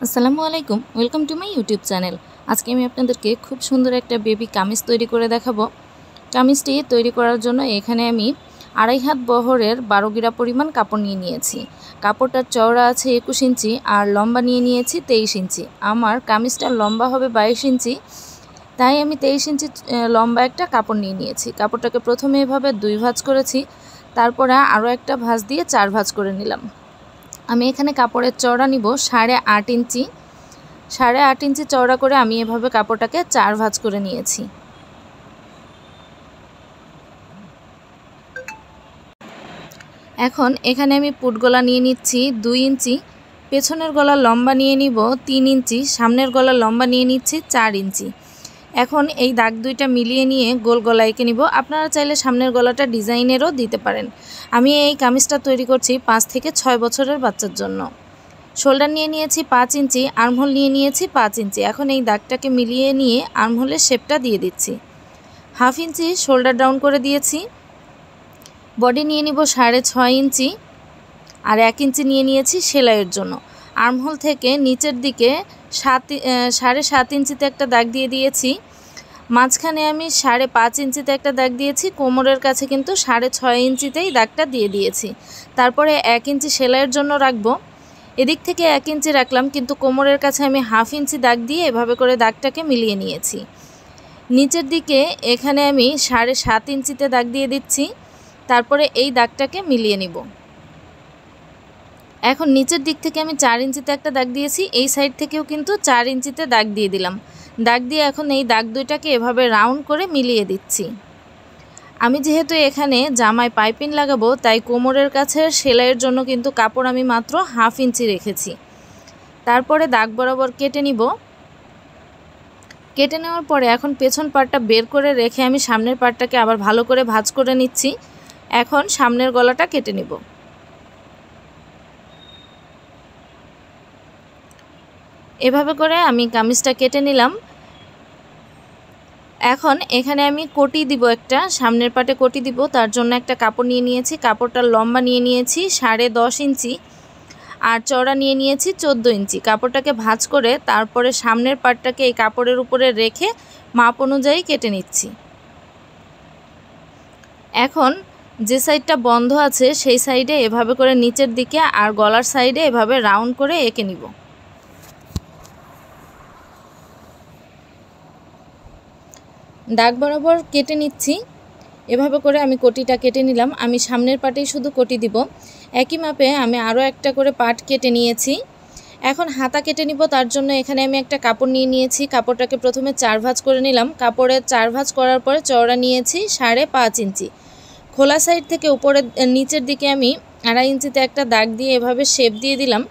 আসসালামু আলাইকুম, welcome to my YouTube channel. আজকে আমি আপনাদেরকে খুব সুন্দর একটা বেবি কামিজ তৈরি করে দেখাবো। কামিজটি তৈরি করার জন্য এখানে আমি 2.5 হাত বহরের 12 গিরা পরিমাণ কাপড় নিয়ে নিয়েছি। কাপড়টার চওড়া আছে 21 ইঞ্চি আর লম্বা নিয়ে নিয়েছি 23 ইঞ্চি। আমার কামিজটার লম্বা হবে 22 ইঞ্চি, তাই আমি 23 ইঞ্চি লম্বা একটা কাপড় নিয়ে নিয়েছি। কাপড়টাকে প্রথমে এভাবে 2 ভাঁজ করেছি, তারপরে আরও একটা ভাঁজ দিয়ে 4 ভাঁজ করে নিলাম। আমি এখানে কাপড়ের চওড়া নিব 8.5 ইঞ্চি। 8.5 ইঞ্চি চওড়া করে আমি এভাবে কাপড়টাকে 4 ভাঁজ করে নিয়েছি। এখন এখানে আমি পুট গলা নিয়ে নিচ্ছি 2 ইঞ্চি, পেছনের গলার লম্বা নিয়ে নিব 3 ইঞ্চি, সামনের গলার লম্বা নিয়ে নিচ্ছি 4 ইঞ্চি। এখন এই দাগ দুইটা মিলিয়ে নিয়ে গোল গলা এঁকে নিব। আপনারা চাইলে সামনের গলাটা ডিজাইনেরও দিতে পারেন। আমি এই কামিজটা তৈরি করছি 5 থেকে 6 বছরের বাচ্চার জন্য। শোল্ডার নিয়ে নিয়েছি 5 ইঞ্চি, আর্মহোল নিয়ে নিয়েছি 5 ইঞ্চি। এখন এই দাগটাকে মিলিয়ে নিয়ে আর্মহোলের শেপটা দিয়ে দিচ্ছি। 1/2 ইঞ্চি শোল্ডার ডাউন করে দিয়েছি। বডি নিয়ে নিব 6.5 ইঞ্চি আর 1 ইঞ্চি নিয়ে নিয়েছি সেলাইয়ের জন্য। আর্মহোল থেকে নিচের দিকে 7.5 ইঞ্চিতে একটা দাগ দিয়ে দিয়েছি। মাঝখানে আমি 5.5 ইঞ্চিতে একটা দাগ দিয়েছি। কোমরের কাছে কিন্তু 6.5 ইঞ্চিতেই দাগটা দিয়ে দিয়েছি। তারপরে 1 ইঞ্চি সেলাইয়ের জন্য রাখবো। এদিক থেকে 1 ইঞ্চি রাখলাম, কিন্তু কোমরের কাছে আমি 1/2 ইঞ্চি দাগ দিয়ে এভাবে করে দাগটাকে মিলিয়ে নিয়েছি। নিচের দিকে এখানে আমি 7.5 ইঞ্চিতে দাগ দিয়ে দিচ্ছি। তারপরে এই দাগটাকে মিলিয়ে নিব। এখন নিচের দিক থেকে আমি 4 ইঞ্চিতে একটা দাগ দিয়েছি, এই সাইড থেকেও কিন্তু 4 ইঞ্চিতে দাগ দিয়ে দিলাম। দাগ দিয়ে এখন এই দাগ দুইটাকে এভাবে রাউন্ড করে মিলিয়ে দিচ্ছি। আমি যেহেতু এখানে জামায় পাইপিং লাগাবো, তাই কোমরের কাছে সেলাইয়ের জন্য কিন্তু কাপড় আমি মাত্র 1/2 ইঞ্চি রেখেছি। তারপরে দাগ বরাবর কেটে নিব। কেটে নেওয়ার পরে এখন পেছন পাটটা বের করে রেখে আমি সামনের পাটটাকে আবার ভালো করে ভাঁজ করে নিচ্ছি। এখন সামনের গলাটা কেটে নিব। এভাবে করে আমি কামিজটা কেটে নিলাম। এখন এখানে আমি কোটি দিব, একটা সামনের পাটে কোটি দিব, তার জন্য একটা কাপড় নিয়ে নিয়েছি। কাপড়টার লম্বা নিয়ে নিয়েছি 10.5 ইঞ্চি আর চওড়া নিয়ে নিয়েছি 14 ইঞ্চি। কাপড়টাকে ভাঁজ করে তারপরে সামনের পাটটাকে এই কাপড়ের উপরে রেখে মাপ অনুযায়ী কেটে নিচ্ছি। এখন যে সাইডটা বন্ধ আছে সেই সাইডে এভাবে করে নিচের দিকে আর গলার সাইডে এভাবে রাউন্ড করে এঁকে নিব। দাগ বরাবর কেটে নিচ্ছি। এভাবে করে আমি কোটিটা কেটে নিলাম। আমি সামনের পাটেই শুধু কোটি দিব। একই মাপে আমি আরও একটা করে পাট কেটে নিয়েছি। এখন হাতা কেটে নিব। তার জন্য এখানে আমি একটা কাপড় নিয়ে নিয়েছি। কাপড়টাকে প্রথমে 4 ভাঁজ করে নিলাম। কাপড়ের 4 ভাঁজ করার পরে চওড়া নিয়েছি 5.5 ইঞ্চি। খোলা সাইড থেকে উপরে নিচের দিকে আমি 2.5 ইঞ্চিতে একটা দাগ দিয়ে এভাবে শেপ দিয়ে দিলাম।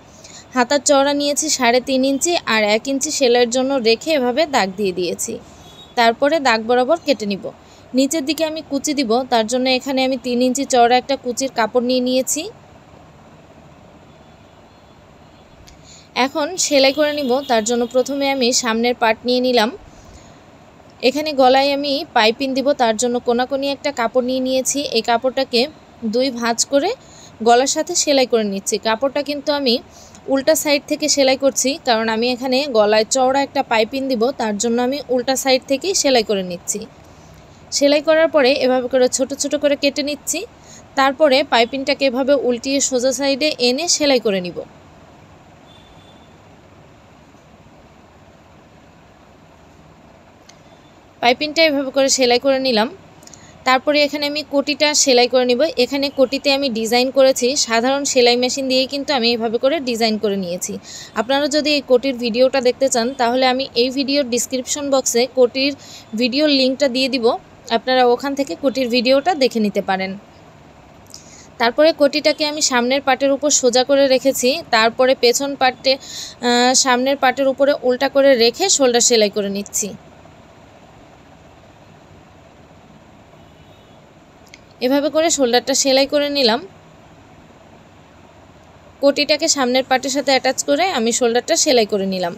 হাতার চওড়া নিয়েছি 3.5 ইঞ্চি আর 1 ইঞ্চি সেলাইয়ের জন্য রেখে এভাবে দাগ দিয়ে দিয়েছি। তারপরে দাগ বরাবর কেটে নিব। নিচের দিকে আমি কুচি দিব, তার জন্য এখানে আমি 3 ইঞ্চি চওড়া একটা কুচির কাপড় নিয়ে নিয়েছি। এখন সেলাই করে নিব। তার জন্য প্রথমে আমি সামনের পাট নিয়ে নিলাম। এখানে গলায় আমি পাইপিং দিব, তার জন্য কোনাকুনি একটা কাপড় নিয়ে নিয়েছি। এই কাপড়টাকে 2 ভাঁজ করে গলার সাথে সেলাই করে নিচ্ছি। কাপড়টা কিন্তু আমি উল্টা সাইড থেকে সেলাই করছি, কারণ আমি এখানে গলায় চওড়া একটা পাইপিং দিব, তার জন্য আমি উল্টা সাইড থেকেই সেলাই করে নিচ্ছি। সেলাই করার পরে এভাবে করে ছোট ছোট করে কেটে নিচ্ছি। তারপরে পাইপিংটাকে এভাবে উল্টিয়ে সোজা সাইডে এনে সেলাই করে নিব। পাইপিংটা এভাবে করে সেলাই করে নিলাম। তারপরে এখানে আমি কোটিটা সেলাই করে নিব। এখানে কোটিতে আমি ডিজাইন করেছি, সাধারণ সেলাই মেশিন দিয়েই কিন্তু আমি এভাবে করে ডিজাইন করে নিয়েছি। আপনারা যদি এই কোটির ভিডিওটা দেখতে চান, তাহলে আমি এই ভিডিওর ডিসক্রিপশন বক্সে কোটির ভিডিওর লিঙ্কটা দিয়ে দিব, আপনারা ওখান থেকে কোটির ভিডিওটা দেখে নিতে পারেন। তারপরে কোটিটাকে আমি সামনের পাটের উপর সোজা করে রেখেছি। তারপরে পেছন পাটে সামনের পাটের উপরে উল্টা করে রেখে শোল্ডার সেলাই করে নিচ্ছি। এভাবে করে শোল্ডারটা সেলাই করে নিলাম। কোটিটাকে সামনের পাটের সাথে অ্যাটাচ করে আমি শোল্ডারটা সেলাই করে নিলাম।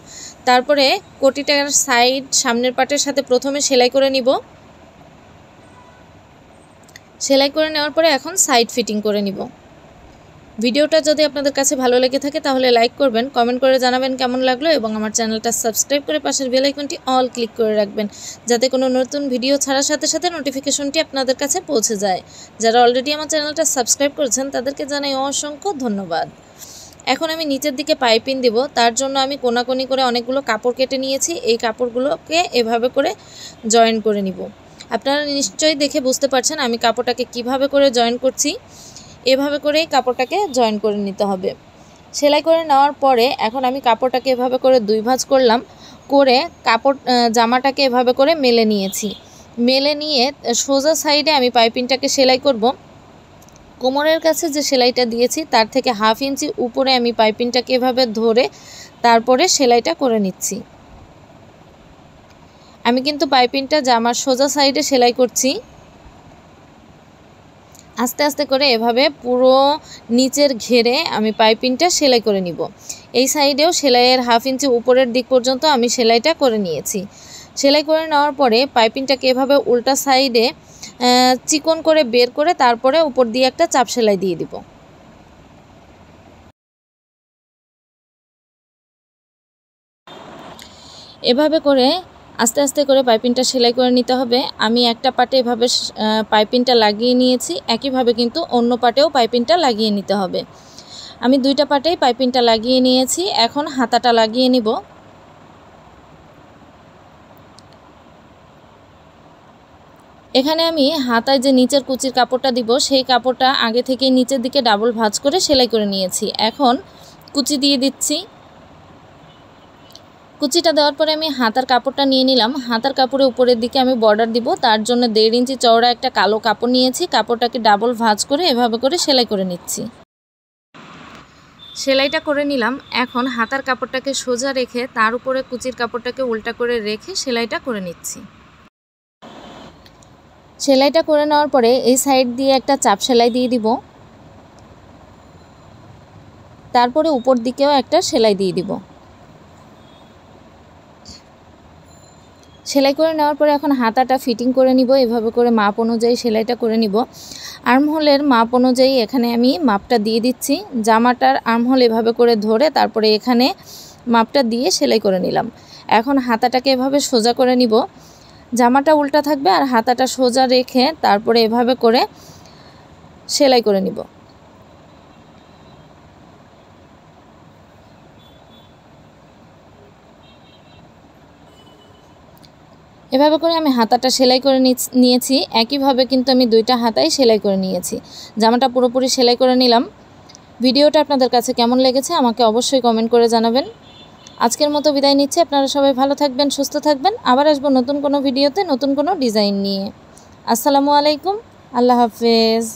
তারপরে কোটিটার সাইড সামনের পাটের সাথে প্রথমে সেলাই করে নিব। সেলাই করে নেওয়ার পরে এখন সাইড ফিটিং করে নিব। ভিডিওটা যদি আপনাদের কাছে ভালো লেগে থাকে তাহলে লাইক করবেন, কমেন্ট করে জানাবেন কেমন লাগলো এবং আমার চ্যানেলটা সাবস্ক্রাইব করে পাশের বেল আইকনটি অল ক্লিক করে রাখবেন, যাতে কোনো নতুন ভিডিও ছাড়ার সাথে সাথে নোটিফিকেশনটি আপনাদের কাছে পৌঁছে যায়। যারা অলরেডি আমার চ্যানেলটা সাবস্ক্রাইব করেছেন তাদেরকে জানাই অসংখ্য ধন্যবাদ। এখন আমি নিচের দিকে পাইপিং দেব, তার জন্য আমি কোনাকুনি করে অনেকগুলো কাপড় কেটে নিয়েছি। এই কাপড়গুলোকে এভাবে করে জয়েন করে নিব। আপনারা নিশ্চয়ই দেখে বুঝতে পারছেন আমি কাপড়টাকে কিভাবে করে জয়েন করছি। এভাবে করেই কাপড়টাকে জয়েন করে নিতে হবে। সেলাই করে নেওয়ার পরে এখন আমি কাপড়টাকে এভাবে করে দুই ভাঁজ করলাম, করে জামাটাকে এভাবে করে মেলে নিয়েছি। মেলে নিয়ে সোজা সাইডে আমি পাইপিংটাকে সেলাই করব। কোমরের কাছে যে সেলাইটা দিয়েছি তার থেকে 1/2 ইঞ্চি উপরে আমি পাইপিংটাকে এভাবে ধরে তারপরে সেলাইটা করে নিচ্ছি। আমি কিন্তু পাইপিংটা জামার সোজা সাইডে সেলাই করছি। আস্তে আস্তে করে এভাবে পুরো নিচের ঘেরে আমি পাইপিংটা সেলাই করে নিব। এই সাইডেও সেলাইয়ের 1/2 ইঞ্চি উপরের দিক পর্যন্ত আমি সেলাইটা করে নিয়েছি। সেলাই করে নেওয়ার পরে পাইপিংটাকে এভাবে উল্টা সাইডে চিকন করে বের করে তারপরে উপর দিয়ে একটা চাপ সেলাই দিয়ে দিব। এভাবে করে আস্তে আস্তে করে পাইপিংটা সেলাই করে নিতে হবে। আমি একটা পাটে এভাবে পাইপিংটা লাগিয়ে নিয়েছি, একইভাবে কিন্তু অন্য পাটেও পাইপিংটা লাগিয়ে নিতে হবে। আমি দুইটা পাটেই পাইপিংটা লাগিয়ে নিয়েছি। এখন হাতাটা লাগিয়ে নিব। এখানে আমি হাতায় যে নিচের কুচির কাপড়টা দিব সেই কাপড়টা আগে থেকে নিচের দিকে ডাবল ভাঁজ করে সেলাই করে নিয়েছি। এখন কুচি দিয়ে দিচ্ছি। কুচিটা দেওয়ার পরে আমি হাতার কাপড়টা নিয়ে নিলাম। হাতার কাপড়ের উপরের দিকে আমি বর্ডার দিব, তার জন্য 1.5 ইঞ্চি চওড়া একটা কালো কাপড় নিয়েছি। কাপড়টাকে ডাবল ভাঁজ করে এভাবে করে সেলাই করে নিচ্ছি। সেলাইটা করে নিলাম। এখন হাতার কাপড়টাকে সোজা রেখে তার উপরে কুচির কাপড়টাকে উল্টা করে রেখে সেলাইটা করে নিচ্ছি। সেলাইটা করে নেওয়ার পরে এই সাইড দিয়ে একটা চাপ সেলাই দিয়ে দিব, তারপরে উপর দিকেও একটা সেলাই দিয়ে দিব। সেলাই করে নেওয়ার পরে এখন হাতাটা ফিটিং করে নিব। এভাবে করে মাপ অনুযায়ী সেলাইটা করে নিব। আর্মহোলের মাপ অনুযায়ী এখানে আমি মাপটা দিয়ে দিচ্ছি। জামাটার আর্মহোল এভাবে করে ধরে তারপরে এখানে মাপটা দিয়ে সেলাই করে নিলাম। এখন হাতাটাকে এভাবে সোজা করে নিব। জামাটা উল্টা থাকবে আর হাতাটা সোজা রেখে তারপরে এভাবে করে সেলাই করে নিব। এভাবে করে আমি হাতাটা সেলাই করে নিয়েছি। একইভাবে কিন্তু আমি দুইটা হাতাই সেলাই করে নিয়েছি। জামাটা পুরোপুরি সেলাই করে নিলাম। ভিডিওটা আপনাদের কাছে কেমন লেগেছে আমাকে অবশ্যই কমেন্ট করে জানাবেন। আজকের মতো বিদায় নিচ্ছি। আপনারা সবাই ভালো থাকবেন, সুস্থ থাকবেন। আবার আসবো নতুন কোনো ভিডিওতে নতুন কোনো ডিজাইন নিয়ে। আসসালামু আলাইকুম, আল্লাহ হাফেজ।